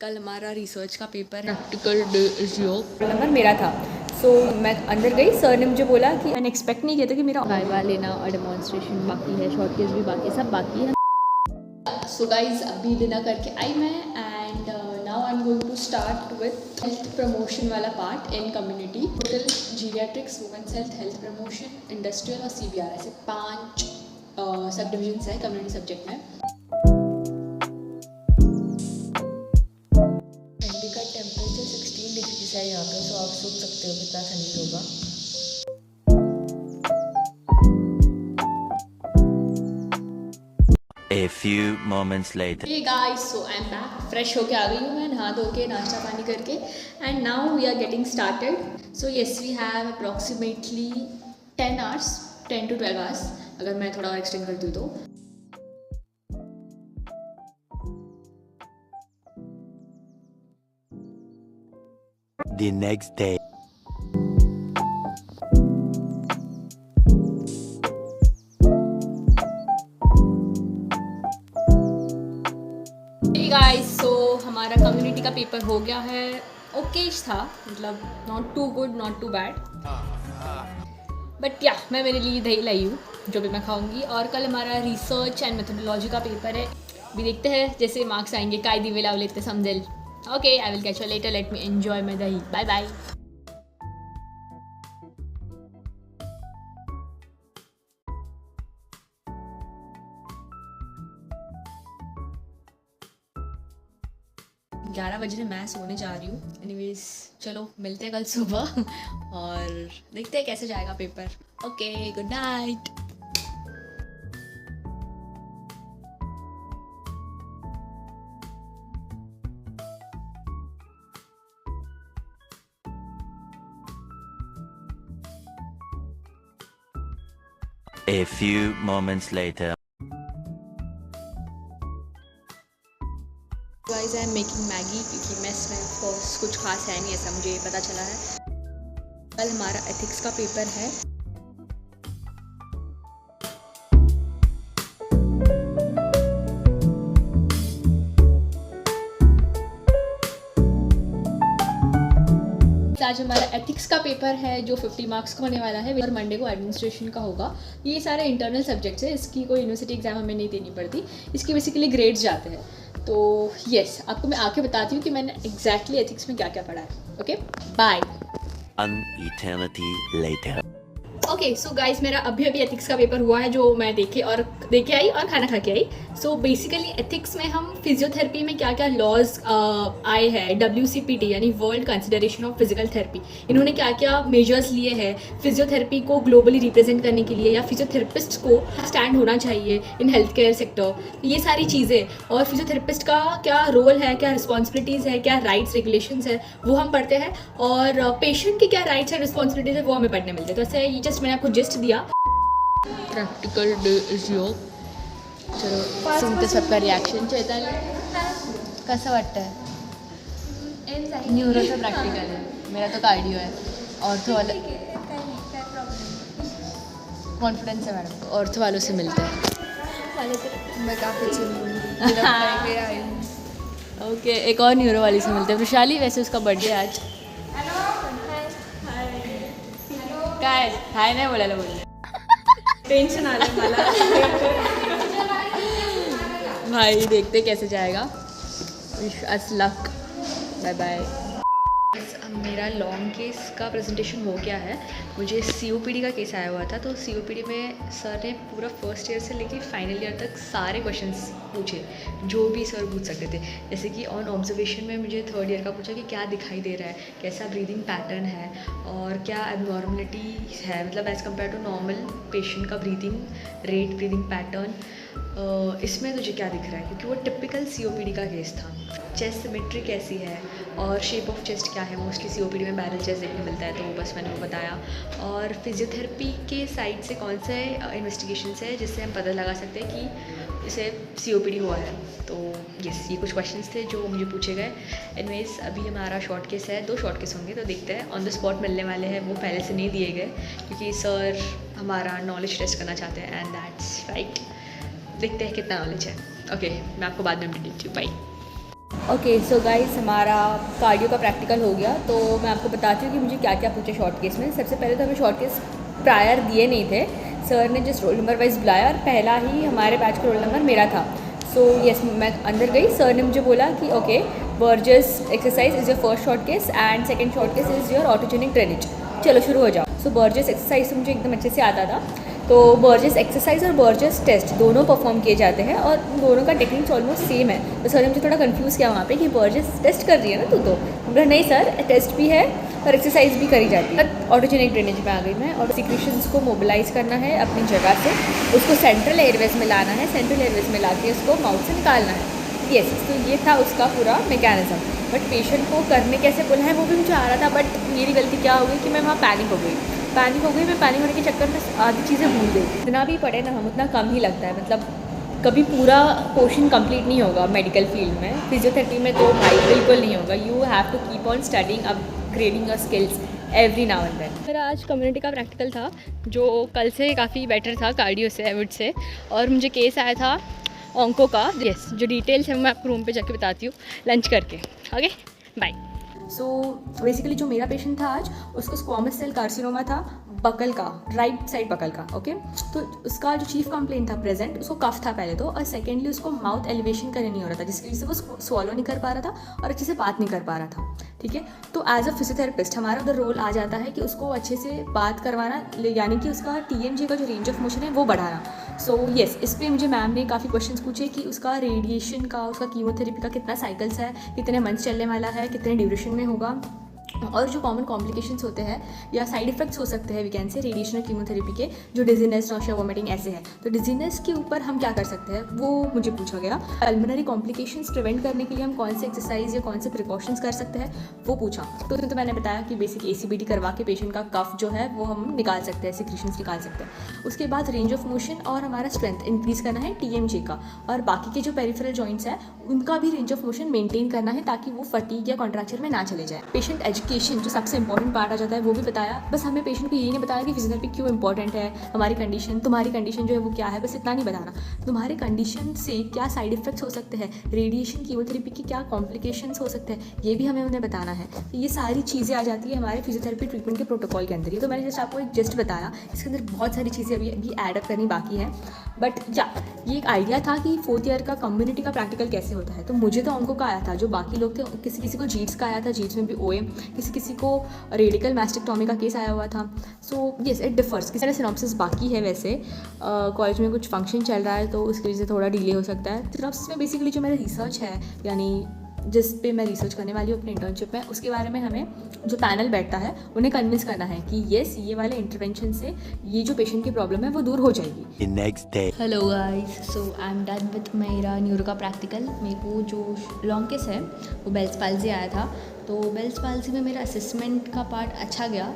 कल हमारा रिसर्च का पेपर है, practical day is your number मेरा था। सो मैं अंदर गई, सर ने मुझे बोला कि मैंने एक्सपेक्ट नहीं किया था कि मेरा वाइवा लेना और डेमोन्स्ट्रेशन बाकी है, शॉर्ट केस भी बाकी है, सब बाकी है। सो गाइज अभी डिनर करके आई मैं and now I am going to start with health promotion वाला part in community, total geriatrics, women's health, health promotion, industrial और CBR, ऐसे 5 सब डिविजन्स हैं कम्युनिटी सब्जेक्ट में। ठंडी का टेम्परेचर 16 डिग्री है यहाँ पे, तो आप सोच सकते हो कितना ठंडी होगा। A few moments later. Hey guys, so I'm back. Fresh होके आ गई हूँ मैं, नहा धो के नाश्ता पानी करके, and now we are getting started. So yes, we have approximately 10 hours, 10 to 12 hours अगर मैं थोड़ा और एक्सटेंड करती हूँ तो. The next day. Hey guys, so हमारा कम्युनिटी का पेपर हो गया है. ओकेश था, मतलब not too good not too bad, but yeah मैं मेरे लिए दही लाई हूँ जो भी मैं खाऊंगी. और कल हमारा रिसर्च एंड मेथोडोलॉजी का पेपर है. भी देखते हैं जैसे मार्क्स आएंगे. काय दिवे लावले ते समजेल. Okay, I will catch you later. Let me enjoy my dahi. Bye bye. ग्यारह बजे मैं सोने जा रही हूँ. एनीवेज चलो मिलते हैं कल सुबह और देखते हैं कैसे जाएगा paper. Okay, good night. A few moments later. Guys I am making Maggi क्योंकि मेस में ऑफकोर्स कुछ खास है नहीं, ऐसा मुझे पता चला है. कल हमारा एथिक्स का पेपर है. आज हमारा एथिक्स का पेपर है जो 50 मार्क्स का होने वाला है और मंडे को एडमिनिस्ट्रेशन का होगा. ये सारे इंटरनल सब्जेक्ट्स है, इसकी कोई यूनिवर्सिटी एग्जाम हमें नहीं देनी पड़ती. इसकी बेसिकली ग्रेड्स जाते हैं. तो यस, आपको मैं आके बताती हूँ कि मैंने एग्जैक्टली एथिक्स में क्या क्या पढ़ा है. Okay, bye. An eternity later. Okay, so guys मेरा अभी एथिक्स का पेपर हुआ है जो मैं देखे आई और खाना खा के आई. सो बेसिकली एथिक्स में हम फिजियोथेरेपी में क्या क्या लॉज आए हैं, WCPT यानी world consideration of physical therapy, इन्होंने क्या क्या मेजर्स लिए हैं फिजियोथेरेपी को ग्लोबली रिप्रेजेंट करने के लिए, या फिजियोथेरेपिस्ट को स्टैंड होना चाहिए इन हेल्थ केयर सेक्टर, ये सारी चीज़ें. और फिजियोथेरेपिस्ट का क्या रोल है, क्या रिस्पॉन्सिबिलिटीज़ है, क्या राइट्स रेगुलेशंस है, वो हम पढ़ते हैं. और पेशेंट के क्या राइट्स एंड रिस्पॉन्सिबिलिटीज़ है वो हमें पढ़ने मिलते हैं. तो ऐसे ये जस्ट मैंने आपको जिस्ट दिया. Practical day is your. चलो सुनते सबका रिएक्शन. चैतन्य कसं वाटतं? न्यूरोचं प्रॅक्टिकल आहे, मेरा तो कार्डियो है. ऑर्थो वाला कॉन्फिडेंस है मैडम को. ऑर्थो वालों से मिलते हैं. मैं काफ़ी आई हूँ। ओके, एक और न्यूरो वाली से मिलते हैं, वृशाली. वैसे उसका बर्थडे आज. काय हाय नाही बोलायला बोलले. टेंशन आलं मला. भाई देखते कैसे जाएगा. Wish us luck. Bye bye. मेरा लॉन्ग केस का प्रेजेंटेशन हो गया है. मुझे COPD का केस आया हुआ था. तो COPD में सर ने पूरा फर्स्ट ईयर से लेके फाइनल ईयर तक सारे क्वेश्चंस पूछे जो भी सर पूछ सकते थे. जैसे कि ऑन ऑब्जर्वेशन में मुझे थर्ड ईयर का पूछा कि क्या दिखाई दे रहा है, कैसा ब्रीदिंग पैटर्न है और क्या एबनॉर्मलिटी है, मतलब as compared to normal patient का ब्रीदिंग रेट, ब्रीदिंग पैटर्न, इसमें तुझे क्या दिख रहा है, क्योंकि वो टिपिकल COPD का केस था. चेस्ट सिमेट्री कैसी है और शेप ऑफ चेस्ट क्या है. मोस्टली COPD में बैरल चेस्ट देखने मिलता है, तो बस मैंने वो बताया. और फिजियोथेरेपी के साइड से कौन से इन्वेस्टिगेशंस है जिससे हम पता लगा सकते हैं कि इसे COPD हुआ है. तो यस, ये कुछ क्वेश्चंस थे जो मुझे पूछे गए. एनीवेज अभी हमारा शॉर्ट केस है, 2 शॉर्ट केस होंगे, तो देखते हैं. ऑन द स्पॉट मिलने वाले हैं, वो पहले से नहीं दिए गए क्योंकि सर हमारा नॉलेज टेस्ट करना चाहते हैं. And that's right. देखते हैं कितना नॉलेज है. ओके, मैं आपको बाद में अपडेट देती हूँ. बाय. ओके सो गाइस, हमारा कार्डियो का प्रैक्टिकल हो गया। तो मैं आपको बताती हूँ कि मुझे क्या क्या पूछे शॉर्ट केस में। सबसे पहले तो हमें शॉर्ट केस प्रायर दिए नहीं थे, सर ने जस्ट रोल नंबर वाइज बुलाया और पहला ही हमारे बैच का रोल नंबर मेरा था। सो यस, मैं अंदर गई, सर ने मुझे बोला कि okay, Buerger's exercise is your first short case and second short case is your autogenic drainage. चलो शुरू हो जाओ। सो बर्जेस एक्सरसाइज तो मुझे एकदम अच्छे से आता था। तो बर्जेस एक्सरसाइज और बर्जेस टेस्ट दोनों परफॉर्म किए जाते हैं और दोनों का टेक्निक्स ऑलमोस्ट सेम है। तो सर ने मुझे थोड़ा कंफ्यूज़ किया वहाँ पे कि बर्जेस टेस्ट कर रही है ना तू, तो बोला नहीं सर, टेस्ट भी है और एक्सरसाइज भी करी जाती है। ऑटोजेनिक ड्रेनेज में आ गई मैं, और सिक्रीशंस को मोबिलाइज करना है अपनी जगह से, उसको सेंट्रल एयरवेज में लाना है, सेंट्रल एयरवेज में लाके उसको माउथ से निकालना है। यस, तो ये था उसका पूरा मैकेनिज्म। बट पेशेंट को करने कैसे बोला है वो भी मुझे आ रहा था, बट मेरी गलती क्या हो गई कि मैं वहाँ पैनिक हो गई। मैं पैनिक होने के चक्कर में आधी चीज़ें भूल गई। जितना भी पढ़े ना हम, उतना कम ही लगता है। मतलब कभी पूरा पोर्शन कंप्लीट नहीं होगा मेडिकल फील्ड में। फिजियोथेरेपी में तो भाई बिल्कुल नहीं होगा। You have to keep on studying, upgrading your skills every now and then. मेरा आज कम्युनिटी का प्रैक्टिकल था जो कल से काफ़ी बेटर था कार्डियो से, आई वुड से। और मुझे केस आया था ऑंको का। यस, जो डिटेल्स है मैं आपको रूम पे जाके बताती हूँ लंच करके। Okay, bye. सो बेसिकली जो मेरा पेशेंट था आज, उसको स्क्वामस सेल कार्सिनोमा था, बकल का, राइट साइड बकल का। ओके, तो उसका जो चीफ कंप्लेंट था प्रेजेंट, उसको कफ था पहले तो, और सेकेंडली उसको माउथ एलिवेशन करने नहीं हो रहा था, जिसकी वजह से वो स्वॉलो नहीं कर पा रहा था और अच्छे से बात नहीं कर पा रहा था। ठीक है, तो एज अ फिजियोथेरेपिस्ट हमारा उधर रोल आ जाता है कि उसको अच्छे से बात करवाना, यानी कि उसका TMJ का जो रेंज ऑफ मोशन है वो बढ़ाना। सो यस, इस पर मुझे मैम ने काफ़ी क्वेश्चंस पूछे कि उसका रेडिएशन का, उसका कीमोथेरेपी का कितना साइकिल्स है, कितने मंथ्स चलने वाला है, कितने ड्यूरेशन में होगा, और जो कॉमन कॉम्प्लिकेशंस होते हैं या साइड इफेक्ट्स हो सकते हैं वी कैन से रेडिएशन और कीमोथेरेपी के, जो डिजीनेस, नॉशिया, वोमिटिंग ऐसे है। तो डिजीनेस के ऊपर हम क्या कर सकते हैं वो मुझे पूछा गया। पल्मोनरी कॉम्प्लिकेशंस प्रिवेंट करने के लिए हम कौन से एक्सरसाइज या कौन से प्रिकॉशंस कर सकते हैं वो पूछा। तो मैंने बताया कि बेसिक ACBT करवा के पेशेंट का कफ जो है वो हम निकाल सकते हैं, सिक्रीशंस निकाल सकते हैं। उसके बाद रेंज ऑफ मोशन और हमारा स्ट्रेंथ इंक्रीज़ करना है TMJ का, और बाकी के जो पेरिफेरल जॉइंट्स हैं उनका भी रेंज ऑफ मोशन मेंटेन करना है ताकि वो फटीग या कॉन्ट्रैक्चर में ना चले जाए। पेशेंट एजुकेशन जो सबसे इंपॉर्टेंट पार्ट आ जाता है वो भी बताया। बस हमें पेशेंट को यही नहीं बताया कि फिजियोथेरेपी क्यों इंपॉर्टेंट है, हमारी कंडीशन, तुम्हारी कंडीशन जो है वो क्या है, बस इतना नहीं बताना। तुम्हारे कंडीशन से क्या साइड इफेक्ट्स हो सकते हैं, रेडिएशन, कीमोथेरेपी की क्या कॉम्प्लिकेशंस हो सकते हैं, ये भी हमें उन्हें बताना है। तो ये सारी चीज़ें आ जाती है हमारे फिजियोथेरेपी ट्रीटमेंट के प्रोटोकॉल के अंदर। ये तो मैंने जस्ट आपको एक जस्ट बताया, इसके अंदर बहुत सारी चीज़ें अभी एडअप करनी बाकी है। बट या ये एक आइडिया था कि 4th ईयर का कम्युनिटी का प्रैक्टिकल कैसे होता है। तो मुझे तो ऑंको का आया था, जो बाकी लोग थे किसी किसी को जीट्स का आया था, जीट्स में भी OA, किसी किसी को रेडिकल मैस्टेक्टोमी का केस आया हुआ था। So yes, it differs. किसी तरह सिनॉप्सिस बाकी है, वैसे कॉलेज में कुछ फंक्शन चल रहा है तो उसकी वजह से थोड़ा डिले हो सकता है। सिनॉप्सिस में बेसिकली जो मेरा रिसर्च है, यानी जिस पे मैं रिसर्च करने वाली हूँ अपने इंटर्नशिप में, उसके बारे में हमें जो पैनल बैठता है उन्हें कन्विंस करना है कि येस, ये वाले इंटरवेंशन से ये जो पेशेंट की प्रॉब्लम है वो दूर हो जाएगी। Next day. Hello guys, so I am done with मेरा न्यूरो का प्रैक्टिकल। मेरे को जो लॉन्ग केस है वो बेल्स पाल्जी आया था। तो बेल्स पाल्जी में मेरा असेसमेंट का पार्ट अच्छा गया।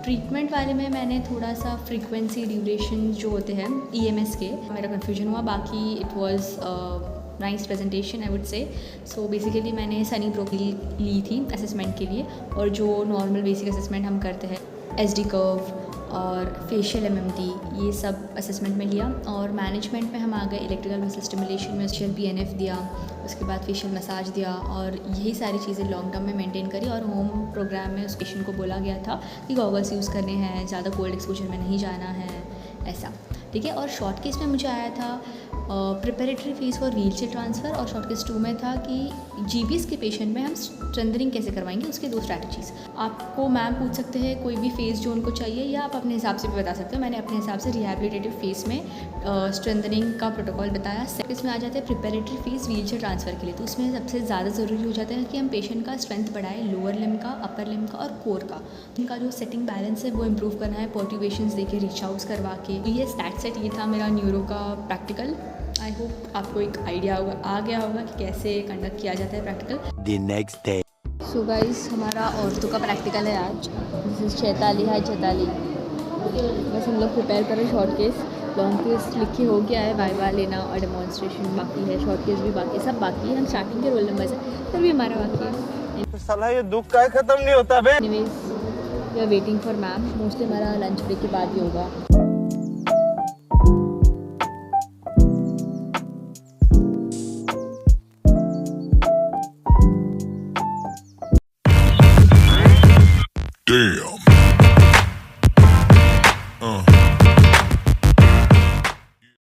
ट्रीटमेंट वाले में मैंने थोड़ा सा फ्रीक्वेंसी, ड्यूरेशन जो होते हैं EMS के, मेरा कन्फ्यूजन हुआ। बाकी it was nice presentation I would say. So basically मैंने सनी प्रो ली थी असेसमेंट के लिए, और जो नॉर्मल बेसिक असेसमेंट हम करते हैं SD कर्व और फेशियल MMT, ये सब असेसमेंट में लिया। और मैनेजमेंट में हम आ गए इलेक्ट्रिकल मसल स्टिमुलेशन में, फेशियल PNF दिया, उसके बाद फेशियल मसाज दिया, और यही सारी चीज़ें लॉन्ग टर्म में मेंटेन करी। और होम प्रोग्राम में उस पेशेंट को बोला गया था कि गॉगल्स यूज़ करने हैं, ज़्यादा कोल्ड एक्सपोजर में नहीं जाना है, ऐसा। ठीक है, और शॉर्ट केस में मुझे आया था preparatory phase for wheelchair transfer, और शॉर्ट केस 2 में था कि GBS के पेशेंट में हम स्ट्रेंथनिंग कैसे करवाएंगे, उसके 2 स्ट्रैटेजीज़। आपको मैम पूछ सकते हैं कोई भी फेज़ जो उनको चाहिए, या आप अपने हिसाब से भी बता सकते हो। मैंने अपने हिसाब से रिहैबिलिटेटिव फेज़ में स्ट्रेंथनिंग का प्रोटोकॉल बताया। सेकंड में आ जाते हैं प्रिपरेटरी फेज़ व्हीलचेयर ट्रांसफ़र के लिए। तो उसमें सबसे ज़्यादा ज़रूरी हो जाता है कि हम पेशेंट का स्ट्रेंथ बढ़ाएं, लोअर लिम्ब का, अपर लिम्ब का और कोर का। उनका जो सेटिंग बैलेंस है वो इम्प्रूव करना है, पर्ट्यूबेशंस देके, रीच आउट्स करवा के। ये स्टैट सेट, ये था मेरा न्यूरो का प्रैक्टिकल। आई होप आपको एक आइडिया आ गया होगा कि कैसे कंडक्ट किया जाता है practical. The next day. So guys, हमारा औरतों का प्रैक्टिकल है आज। This is Chaitali. Hi Chaitali. बस हम लोग प्रिपेयर कर रहे हैं शॉर्ट केस। लॉन्ग केस लिखे हो गया है, वाइवा लेना और डेमोन्स्ट्रेशन बाकी है, शॉर्ट केस भी बाकी है, सब बाकी है। हम स्टार्टिंग के रोल नंबर से फिर भी हमारा बाकी है। साला ये दुख का खत्म नहीं होता बे। Anyways we are waiting for ma'am. Mostly हमारा लंच ब्रेक के बाद ही होगा। Damn.